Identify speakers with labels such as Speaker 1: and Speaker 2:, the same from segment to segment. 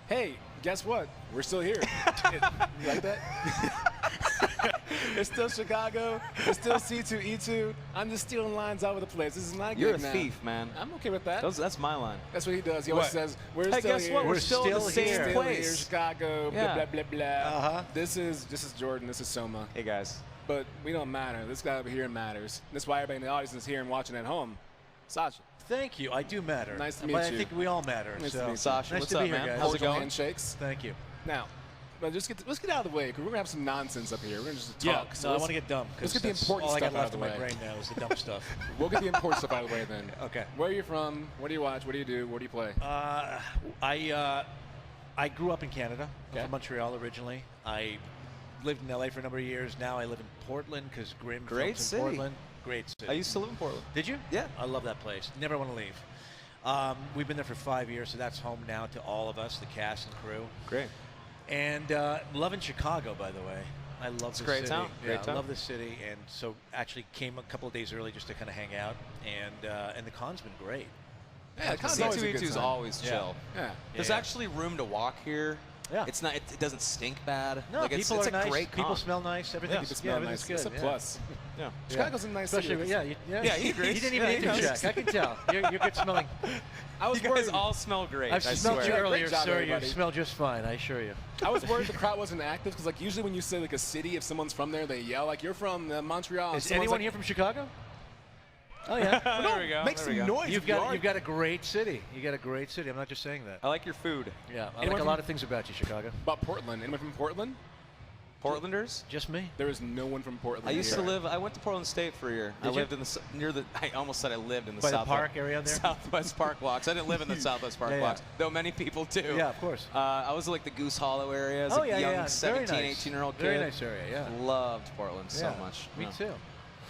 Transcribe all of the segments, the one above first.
Speaker 1: hey, guess what? We're still here. You like that? It's still Chicago. It's still C2E2. I'm just stealing lines all over the place. This is not
Speaker 2: You're
Speaker 1: good
Speaker 2: a
Speaker 1: now.
Speaker 2: thief, man.
Speaker 1: I'm okay with that.
Speaker 2: That's my line.
Speaker 1: That's what he does. He always says, we're
Speaker 2: Hey,
Speaker 1: still
Speaker 2: guess
Speaker 1: here.
Speaker 2: what? We're still in the same
Speaker 1: Still
Speaker 2: place.
Speaker 1: here, Chicago,
Speaker 2: Yeah.
Speaker 1: blah, blah, blah, blah. This is Jordan. This is Soma.
Speaker 2: Hey, guys.
Speaker 1: But we don't matter. This guy over here matters. That's why everybody in the audience is here and watching at home. Sasha.
Speaker 3: Thank you. I do matter.
Speaker 1: Nice to meet
Speaker 3: but
Speaker 1: you.
Speaker 3: I think we all matter.
Speaker 1: Nice to
Speaker 3: so.
Speaker 1: meet you.
Speaker 2: Sasha,
Speaker 3: nice
Speaker 2: what's
Speaker 3: to
Speaker 2: up,
Speaker 3: be here,
Speaker 2: man?
Speaker 3: guys.
Speaker 2: How's it
Speaker 1: Cordial
Speaker 2: going?
Speaker 1: handshakes.
Speaker 3: Thank you.
Speaker 1: Now, but let's get out of the way, because we're going to have some nonsense up here. We're going to just talk.
Speaker 3: Yeah,
Speaker 1: So
Speaker 3: I
Speaker 1: let's-
Speaker 3: want to get dumb.
Speaker 1: let's get the
Speaker 3: that's
Speaker 1: important
Speaker 3: all I
Speaker 1: stuff
Speaker 3: got
Speaker 1: out
Speaker 3: left
Speaker 1: of
Speaker 3: in
Speaker 1: the
Speaker 3: my
Speaker 1: way.
Speaker 3: brain now is the dumb stuff.
Speaker 1: We'll get the important stuff out of the way then.
Speaker 3: Okay.
Speaker 1: Where are you from? What do you watch? What do you do? Where do you play?
Speaker 3: I grew up in Canada. I'm
Speaker 1: Okay.
Speaker 3: from Montreal originally. I lived in LA for a number of years. Now I live in Portland because Grimm
Speaker 2: Great
Speaker 3: films in
Speaker 2: city.
Speaker 3: Portland. Great city.
Speaker 2: I used to live in Portland.
Speaker 3: Did you?
Speaker 2: Yeah.
Speaker 3: I love that place. Never want to leave. We've been there for 5 years, so that's home now to all of us, the cast and crew.
Speaker 2: Great.
Speaker 3: And loving Chicago, by the way. I love the
Speaker 2: a great
Speaker 3: city.
Speaker 2: town.
Speaker 3: Yeah,
Speaker 2: Great
Speaker 3: I
Speaker 2: town.
Speaker 3: love the city, and so actually came a couple of days early just to kind of hang out, and the con's been great.
Speaker 1: Yeah, it's always a good
Speaker 2: C2E2 is
Speaker 1: time.
Speaker 2: always
Speaker 3: Yeah.
Speaker 2: chill.
Speaker 1: Yeah.
Speaker 2: There's
Speaker 3: Yeah.
Speaker 2: actually room to walk here.
Speaker 3: Yeah.
Speaker 2: It's not. It doesn't stink bad.
Speaker 3: No,
Speaker 2: like
Speaker 3: people
Speaker 2: it's
Speaker 3: are
Speaker 2: a
Speaker 3: nice.
Speaker 2: great
Speaker 3: People
Speaker 2: comp.
Speaker 3: smell nice. Everything's,
Speaker 1: People smell
Speaker 3: everything's
Speaker 1: nice.
Speaker 3: good.
Speaker 1: It's a plus.
Speaker 2: Yeah.
Speaker 1: Chicago's a nice
Speaker 3: Especially,
Speaker 1: city.
Speaker 3: yeah,
Speaker 2: he agrees.
Speaker 3: He didn't even
Speaker 2: Yeah,
Speaker 3: need
Speaker 2: he
Speaker 3: to
Speaker 2: knows.
Speaker 3: check. I can tell. You're good smelling.
Speaker 1: I was
Speaker 2: You
Speaker 1: worried.
Speaker 2: guys all smell great.
Speaker 3: I've
Speaker 2: I
Speaker 3: smelled you
Speaker 2: swear.
Speaker 3: earlier,
Speaker 1: Great job,
Speaker 3: sir.
Speaker 1: everybody.
Speaker 3: You smell just fine. I assure you.
Speaker 1: I was worried the crowd wasn't active, because like usually when you say like a city, if someone's from there, they yell like you're from Montreal.
Speaker 3: Is
Speaker 1: Someone's
Speaker 3: anyone
Speaker 1: like,
Speaker 3: here from Chicago? Oh yeah.
Speaker 2: There we go.
Speaker 1: Make
Speaker 2: there
Speaker 1: some
Speaker 2: we go.
Speaker 1: noise.
Speaker 3: You've
Speaker 1: if you
Speaker 3: got
Speaker 1: are.
Speaker 3: you've got a great city. You got a great city. I'm not just saying that.
Speaker 2: I like your food.
Speaker 3: Yeah, I
Speaker 1: Anyone
Speaker 3: like a lot
Speaker 1: from-
Speaker 3: of things about you, Chicago.
Speaker 1: About Portland. Anyone from Portland?
Speaker 2: Portlanders.
Speaker 3: Just me.
Speaker 1: There is no one from Portland.
Speaker 2: I used
Speaker 1: here.
Speaker 2: to live. I went to Portland State for a year. I
Speaker 3: Did you?
Speaker 2: lived in the near the. I almost said I lived in the
Speaker 3: By the
Speaker 2: South
Speaker 3: park area there?
Speaker 2: Southwest Park blocks. I didn't live in the Southwest Park
Speaker 3: Yeah, yeah.
Speaker 2: blocks, though many people do.
Speaker 3: Yeah, of course.
Speaker 2: I was like the Goose Hollow area as
Speaker 3: Oh
Speaker 2: a
Speaker 3: yeah,
Speaker 2: young
Speaker 3: yeah.
Speaker 2: 17,
Speaker 3: Very nice.
Speaker 2: 18-year-old kid.
Speaker 3: Very nice area. Yeah.
Speaker 2: Loved Portland so
Speaker 3: Yeah,
Speaker 2: much.
Speaker 3: Me
Speaker 2: Yeah.
Speaker 3: too.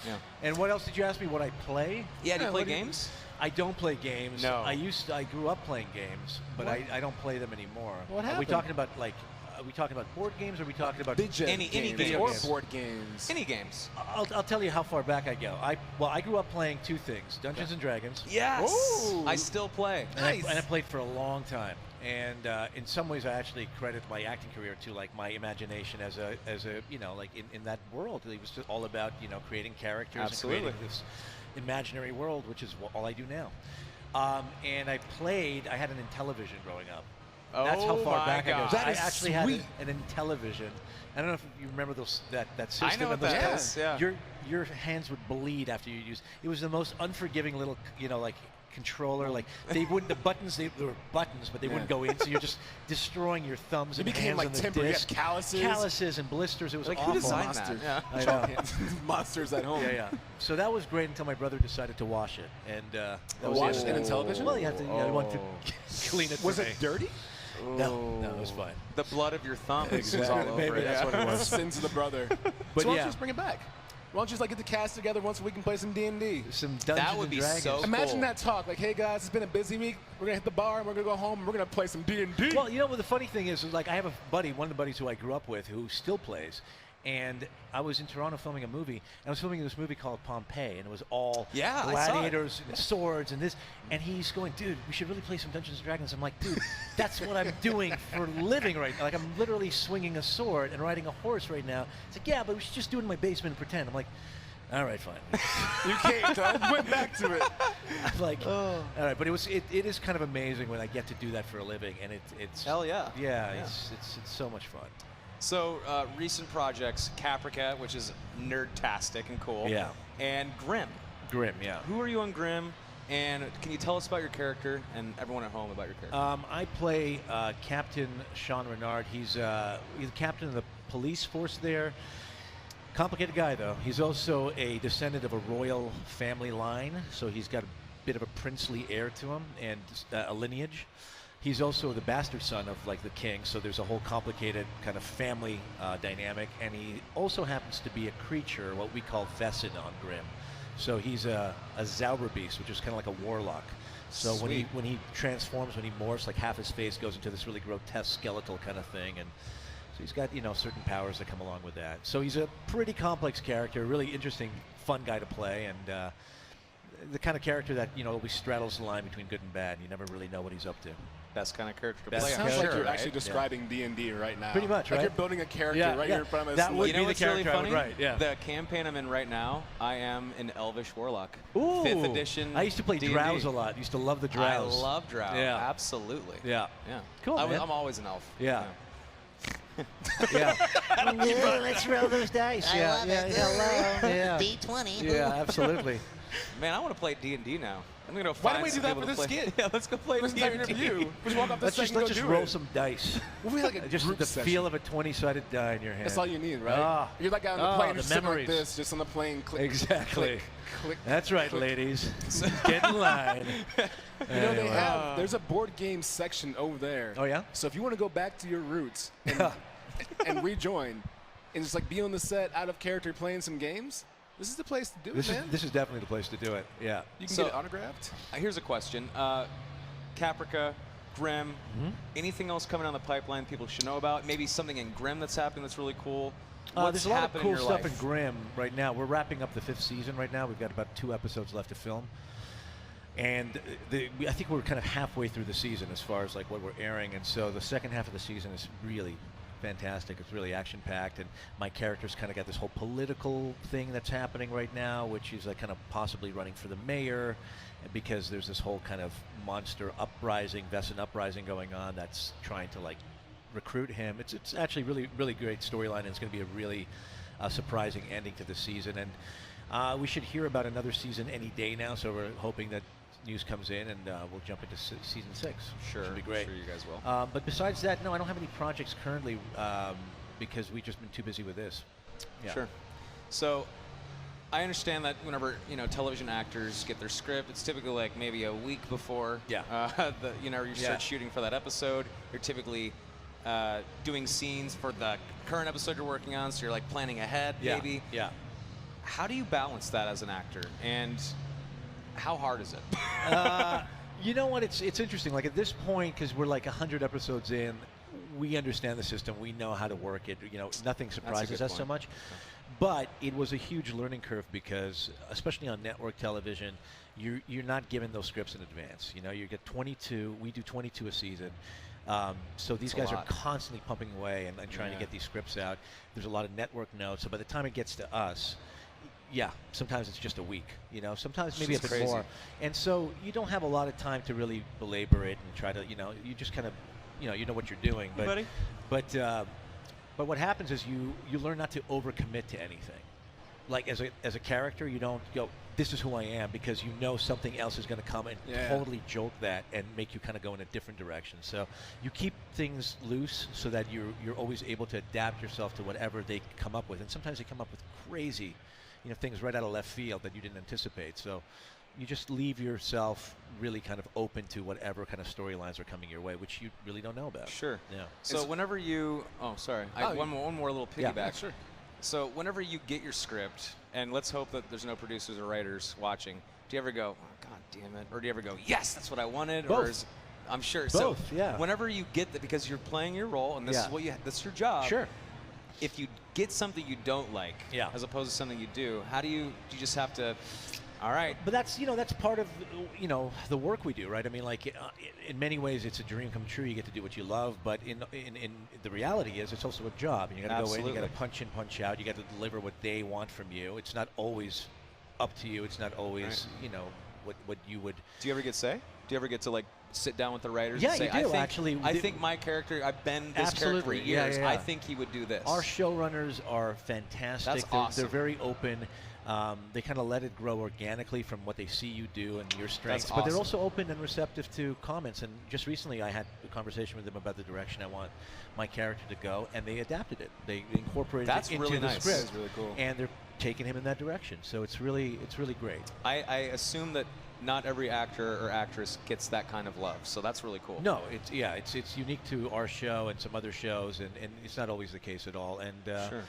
Speaker 2: Yeah.
Speaker 3: And what else did you ask me? What I play?
Speaker 2: Yeah. Do you play
Speaker 3: what
Speaker 2: games?
Speaker 3: I don't play games.
Speaker 2: No.
Speaker 3: I grew up playing games, but
Speaker 1: What?
Speaker 3: I don't play them anymore.
Speaker 1: What
Speaker 3: Are we
Speaker 1: happened?
Speaker 3: talking about like? Are we talking about board games? Or are we talking about?
Speaker 1: Video
Speaker 2: Any
Speaker 1: games
Speaker 2: video
Speaker 1: or
Speaker 3: games.
Speaker 1: board games.
Speaker 2: Any games?
Speaker 3: I'll tell you how far back I go. I grew up playing two things: Dungeons and Dragons.
Speaker 2: Yes.
Speaker 1: Ooh.
Speaker 2: I still play.
Speaker 3: And I played for a long time. And in some ways, I actually credit my acting career to like my imagination as a like in that world. It was just all about creating characters
Speaker 2: Absolutely.
Speaker 3: and creating this imaginary world, which is all I do now. And I had an Intellivision growing up. That's how
Speaker 2: Oh
Speaker 3: far
Speaker 2: my
Speaker 3: back I
Speaker 2: God.
Speaker 3: go.
Speaker 1: That
Speaker 3: I
Speaker 1: is
Speaker 3: actually had
Speaker 1: sweet.
Speaker 3: an Intellivision. I don't know if you remember that system.
Speaker 2: I know what
Speaker 3: and those
Speaker 2: that
Speaker 3: pellets.
Speaker 2: is, yeah.
Speaker 3: Your hands would bleed after you use. It was the most unforgiving little like controller. Like the buttons were buttons, but they wouldn't go in. So you're just destroying your thumbs
Speaker 1: You
Speaker 3: and
Speaker 1: became
Speaker 3: hands
Speaker 1: like
Speaker 3: on the
Speaker 1: Timber. You had
Speaker 3: disc.
Speaker 1: calluses.
Speaker 3: Calluses and blisters. It was
Speaker 2: Like
Speaker 3: awful.
Speaker 2: who designed
Speaker 1: Monsters.
Speaker 2: that? Yeah.
Speaker 3: I
Speaker 1: Chalk
Speaker 3: know.
Speaker 1: hands. Monsters at home.
Speaker 3: Yeah. So that was great until my brother decided to wash it, and that was
Speaker 1: Wash
Speaker 3: the
Speaker 1: it
Speaker 3: end.
Speaker 1: in television?
Speaker 3: Well, you have to. You want to clean it.
Speaker 1: Was
Speaker 3: for
Speaker 1: it
Speaker 3: me.
Speaker 1: dirty?
Speaker 3: No, it was fine.
Speaker 2: The blood of your thumb was
Speaker 3: Exactly.
Speaker 2: all over
Speaker 3: Maybe
Speaker 2: it.
Speaker 3: that's
Speaker 2: Yeah.
Speaker 3: what it was.
Speaker 1: Sins of the brother.
Speaker 3: But
Speaker 1: so why don't
Speaker 3: yeah.
Speaker 1: you just bring it back? Why don't you just like get the cast together once a week and play some D&D?
Speaker 3: Some Dungeons
Speaker 2: would
Speaker 3: and
Speaker 2: be
Speaker 3: Dragons.
Speaker 2: so
Speaker 1: Imagine
Speaker 2: cool.
Speaker 1: that talk. Like, hey guys, it's been a busy week. We're gonna hit the bar and we're gonna go home and we're gonna play some D&D.
Speaker 3: Well, what the funny thing is like I have a buddy, one of the buddies who I grew up with, who still plays. And I was in Toronto filming a movie. And I was filming this movie called Pompeii, and it was all
Speaker 2: Yeah, I saw it.
Speaker 3: gladiators and swords and this. And he's going, dude, we should really play some Dungeons and Dragons. I'm like, dude, that's what I'm doing for a living right now. Like I'm literally swinging a sword and riding a horse right now. It's like, yeah, but we should just do it in my basement and pretend. I'm like, all right, fine.
Speaker 1: You can't. I went back to it.
Speaker 3: I'm like, all right, but it is kind of amazing when I get to do that for a living, and it's
Speaker 2: Hell yeah.
Speaker 3: yeah. It's so much fun.
Speaker 2: So recent projects: Capricat, which is nerdtastic and cool.
Speaker 3: Yeah.
Speaker 2: And Grimm.
Speaker 3: Grimm, yeah.
Speaker 2: Who are you on Grimm? And can you tell us about your character and everyone at home about your character?
Speaker 3: I play Captain Sean Renard. He's the captain of the police force there. Complicated guy, though. He's also a descendant of a royal family line, so he's got a bit of a princely heir to him and a lineage. He's also the bastard son of like the king, so there's a whole complicated kind of family dynamic. And he also happens to be a creature, what we call Vessid on Grimm. So he's a Zauberbeast, which is kind of like a warlock. So
Speaker 2: Sweet.
Speaker 3: when he transforms, when he morphs, like half his face goes into this really grotesque skeletal kind of thing, and so he's got certain powers that come along with that. So he's a pretty complex character, really interesting, fun guy to play, and the kind of character that always straddles the line between good and bad. You never really know what he's up to.
Speaker 2: Best kind of character to
Speaker 3: Best
Speaker 2: play.
Speaker 1: It
Speaker 2: I'm
Speaker 1: sounds like
Speaker 2: sure,
Speaker 1: you're
Speaker 2: right?
Speaker 1: actually describing D&D right now.
Speaker 3: Pretty much,
Speaker 1: like
Speaker 3: right?
Speaker 1: you're building a character
Speaker 3: Yeah,
Speaker 1: right
Speaker 3: yeah.
Speaker 1: here in front of us.
Speaker 3: That would
Speaker 2: You know
Speaker 3: be the
Speaker 2: what's really
Speaker 3: character I would
Speaker 2: funny?
Speaker 3: write, yeah.
Speaker 2: The campaign I'm in right now, I am an Elvish Warlock.
Speaker 3: Ooh.
Speaker 2: 5th edition.
Speaker 3: I used to play
Speaker 2: D&D.
Speaker 3: Drows a lot. Used to love the Drows.
Speaker 2: I love Drow.
Speaker 3: Yeah.
Speaker 2: Absolutely.
Speaker 3: Yeah.
Speaker 2: Yeah.
Speaker 3: Cool, man.
Speaker 2: I'm always an elf.
Speaker 3: Yeah. Yeah. Let's roll those dice.
Speaker 4: I love it.
Speaker 3: Hello. Yeah.
Speaker 4: D20.
Speaker 3: Yeah, absolutely.
Speaker 2: Man, I want to play D&D now. I'm gonna go
Speaker 1: Why
Speaker 2: find
Speaker 1: don't we do
Speaker 2: some
Speaker 1: that
Speaker 2: people
Speaker 1: for
Speaker 2: to
Speaker 1: this
Speaker 2: play.
Speaker 1: skit?
Speaker 2: Yeah, let's go play
Speaker 1: This
Speaker 2: D&D.
Speaker 1: entire interview. Just walk off the
Speaker 3: Let's
Speaker 1: set
Speaker 3: just
Speaker 1: and go do
Speaker 3: roll
Speaker 1: it.
Speaker 3: some dice.
Speaker 1: We'll be like a
Speaker 3: Just
Speaker 1: group
Speaker 3: the
Speaker 1: session.
Speaker 3: feel of a 20-sided die in your hand.
Speaker 1: That's all you need, right?
Speaker 3: Ah.
Speaker 1: You're like out on the
Speaker 3: Ah,
Speaker 1: plane,
Speaker 3: the
Speaker 1: just sitting like
Speaker 3: memories.
Speaker 1: this, just on the plane. Click,
Speaker 3: Exactly.
Speaker 1: Click, click,
Speaker 3: That's right,
Speaker 1: click.
Speaker 3: ladies. Get in line.
Speaker 1: You know, they
Speaker 3: Anyway.
Speaker 1: have, there's a board game section over there.
Speaker 3: Oh, yeah?
Speaker 1: So if you want to go back to your roots and rejoin and just like be on the set out of character playing some games, this is the place to do it, man.
Speaker 3: This is definitely the place to do it. Yeah.
Speaker 1: You can
Speaker 2: So-
Speaker 1: get it autographed.
Speaker 2: Here's a question. Caprica, Grimm, anything else coming down the pipeline people should know about? Maybe something in Grimm that's happening that's really cool? What's
Speaker 3: There's a lot of
Speaker 2: happening
Speaker 3: cool
Speaker 2: in your
Speaker 3: stuff
Speaker 2: life?
Speaker 3: in Grimm right now. We're wrapping up the 5th season right now. We've got about 2 episodes left to film. And I think we're kind of halfway through the season as far as like what we're airing. And so the second half of the season is really fantastic. It's really action-packed. And my character's kind of got this whole political thing that's happening right now, which is like kind of possibly running for the mayor because there's this whole kind of monster uprising, Vesson uprising going on that's trying to like recruit him. It's actually really great storyline, and it's going to be a really surprising ending to the season. And we should hear about another season any day now, so we're hoping that news comes in and we'll jump into season 6.
Speaker 2: Sure.
Speaker 3: Should be great.
Speaker 2: Sure you guys will.
Speaker 3: But besides that, no, I don't have any projects currently because we've just been too busy with this. Yeah.
Speaker 2: Sure. So I understand that whenever television actors get their script, it's typically like maybe a week before.
Speaker 3: Yeah.
Speaker 2: You start shooting for that episode. You're typically doing scenes for the current episode you're working on, so you're like planning ahead,
Speaker 3: Yeah.
Speaker 2: maybe.
Speaker 3: Yeah.
Speaker 2: How do you balance that as an actor, and how hard is it?
Speaker 3: You know what? It's interesting. Like at this point, because we're like 100 episodes in, we understand the system. We know how to work it. Nothing surprises
Speaker 2: good
Speaker 3: us so
Speaker 2: point.
Speaker 3: much. But it was a huge learning curve because, especially on network television, you're not given those scripts in advance. You get 22. We do 22 a season. So these
Speaker 2: That's a
Speaker 3: guys are
Speaker 2: lot.
Speaker 3: constantly pumping away and trying to
Speaker 2: Yeah.
Speaker 3: get these scripts out. There's a lot of network notes. So by the time it gets to us, yeah, sometimes it's just a week. Sometimes maybe a
Speaker 2: It's
Speaker 3: bit
Speaker 2: crazy.
Speaker 3: more. And so you don't have a lot of time to really belabor it and try to, you just kind of, you know what you're doing.
Speaker 2: Hey, buddy.
Speaker 3: But what happens is you learn not to overcommit to anything. Like as a character, you don't go, this is who I am, because something else is going to come and totally jolt that and make you kind of go in a different direction. So you keep things loose so that you're always able to adapt yourself to whatever they come up with. And sometimes they come up with crazy, things right out of left field that you didn't anticipate. So you just leave yourself really kind of open to whatever kind of storylines are coming your way, which you really don't know about.
Speaker 2: Sure.
Speaker 3: Yeah.
Speaker 2: So whenever you, sorry, one more little
Speaker 3: Yeah.
Speaker 2: piggyback.
Speaker 1: Sure.
Speaker 2: So whenever you get your script, and let's hope that there's no producers or writers watching, do you ever go, oh, God damn it? Or do you ever go, yes, that's what I wanted?
Speaker 3: Both.
Speaker 2: Or is, I'm sure.
Speaker 3: Both,
Speaker 2: so
Speaker 3: yeah.
Speaker 2: whenever you get that, because you're playing your role, and this
Speaker 3: Yeah.
Speaker 2: is that's your job.
Speaker 3: Sure.
Speaker 2: If you get something you don't like,
Speaker 3: Yeah.
Speaker 2: as opposed to something you do, how do you just have to, all right.
Speaker 3: But that's that's part of the work we do, right? I mean, like in many ways, it's a dream come true. You get to do what you love, but in the reality is, it's also a job. And you got to go in, you got to punch in, punch out. You got to deliver what they want from you. It's not always up to you. It's not always what you would.
Speaker 2: Do you ever get say? Do you ever get to like sit down with the writers
Speaker 3: Yeah,
Speaker 2: and say,
Speaker 3: you do,
Speaker 2: I think,
Speaker 3: actually.
Speaker 2: I think my character, I've been this character for
Speaker 3: Absolutely, yeah,
Speaker 2: years.
Speaker 3: yeah.
Speaker 2: I think he would do this.
Speaker 3: Our showrunners are fantastic.
Speaker 2: That's
Speaker 3: they're,
Speaker 2: awesome.
Speaker 3: They're very open. They kind of let it grow organically from what they see you do and your strengths.
Speaker 2: That's
Speaker 3: But they're
Speaker 2: awesome.
Speaker 3: also open and receptive to comments. And just recently, I had a conversation with them about the direction I want my character to go, and they adapted it. They incorporated
Speaker 2: That's
Speaker 3: it into
Speaker 2: really
Speaker 3: the
Speaker 2: nice.
Speaker 3: script,
Speaker 1: That's really cool.
Speaker 3: and they're taking him in that direction. So it's really great.
Speaker 2: I assume that not every actor or actress gets that kind of love, so that's really cool.
Speaker 3: No, it's unique to our show and some other shows, and it's not always the case at all. And
Speaker 2: Sure.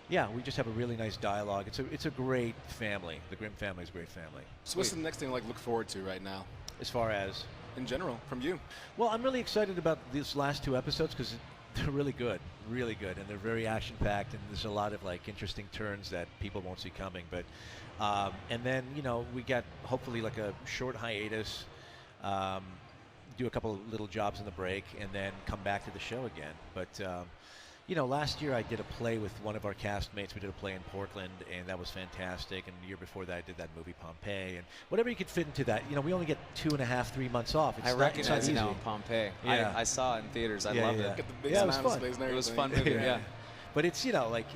Speaker 3: yeah, we just have a really nice dialogue. It's a great family. The Grimm family is a great family.
Speaker 1: So what's the next thing look forward to right now,
Speaker 3: As far as,
Speaker 1: in general, from you?
Speaker 3: well, I'm really excited about these last 2 episodes because they're really good, and they're very action-packed, and there's a lot of like interesting turns that people won't see coming. But and then we got hopefully like a short hiatus do a couple of little jobs in the break, and then come back to the show again. But you know, last year I did a play with one of our castmates. We did a play in Portland, and that was fantastic. And the year before that, I did that movie Pompeii, and whatever you could fit into that. You know, we only get 2.5, 3 months off. It's
Speaker 2: I
Speaker 3: not
Speaker 2: recognize it
Speaker 3: easy.
Speaker 2: now in Pompeii.
Speaker 3: Yeah.
Speaker 2: I saw it in theaters. I
Speaker 3: Yeah,
Speaker 2: loved
Speaker 3: yeah.
Speaker 2: it.
Speaker 1: Get the big
Speaker 3: Yeah, it was
Speaker 1: smile on
Speaker 3: fun.
Speaker 1: his face and
Speaker 2: It was a
Speaker 1: everything.
Speaker 2: fun movie, yeah.
Speaker 3: But it's, you know, like,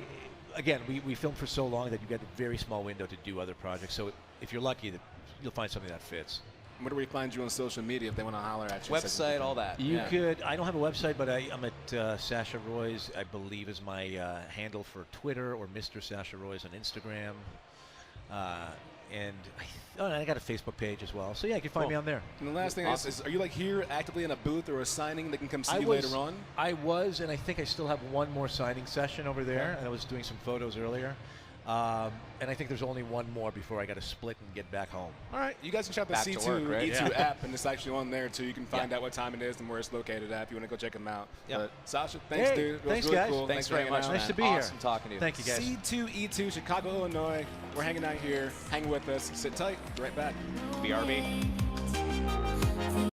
Speaker 3: again, we filmed for so long that you get a very small window to do other projects. So if you're lucky, that you'll find something that fits.
Speaker 1: Where do we find you on social media if they want to holler at you?
Speaker 2: Website, all that.
Speaker 3: You
Speaker 2: yeah.
Speaker 3: could. I don't have a website, but I'm at Sasha Roiz, I believe, is my handle for Twitter, or Mr. Sasha Roiz on Instagram. And I got a Facebook page as well. So yeah, you can find me on there.
Speaker 1: And the last thing is, are you like here actively in a booth or a signing that can come see you
Speaker 3: was,
Speaker 1: later on?
Speaker 3: I was, and I think I still have one more signing session over there. And I was doing some photos earlier. And I think there's only one more before I got to split and get back home.
Speaker 1: All right, you guys can check out the
Speaker 2: Back to work, right?
Speaker 1: C2E2
Speaker 3: Yeah.
Speaker 1: app, and it's actually on there too. You can find out what time it is and where it's located at if you want to go check them out.
Speaker 2: Yeah.
Speaker 1: But Sasha, thanks,
Speaker 3: Hey,
Speaker 1: dude. It was
Speaker 3: thanks,
Speaker 1: really
Speaker 3: guys.
Speaker 1: cool.
Speaker 2: Thanks
Speaker 1: for
Speaker 2: very
Speaker 1: hanging
Speaker 2: much,
Speaker 1: out.
Speaker 2: man.
Speaker 3: Nice to be
Speaker 2: awesome
Speaker 3: here.
Speaker 2: talking to you.
Speaker 3: Thank you, guys.
Speaker 1: C2E2, Chicago, Illinois. We're hanging out here. Hang with us. Sit tight. Be right back.
Speaker 2: BRB.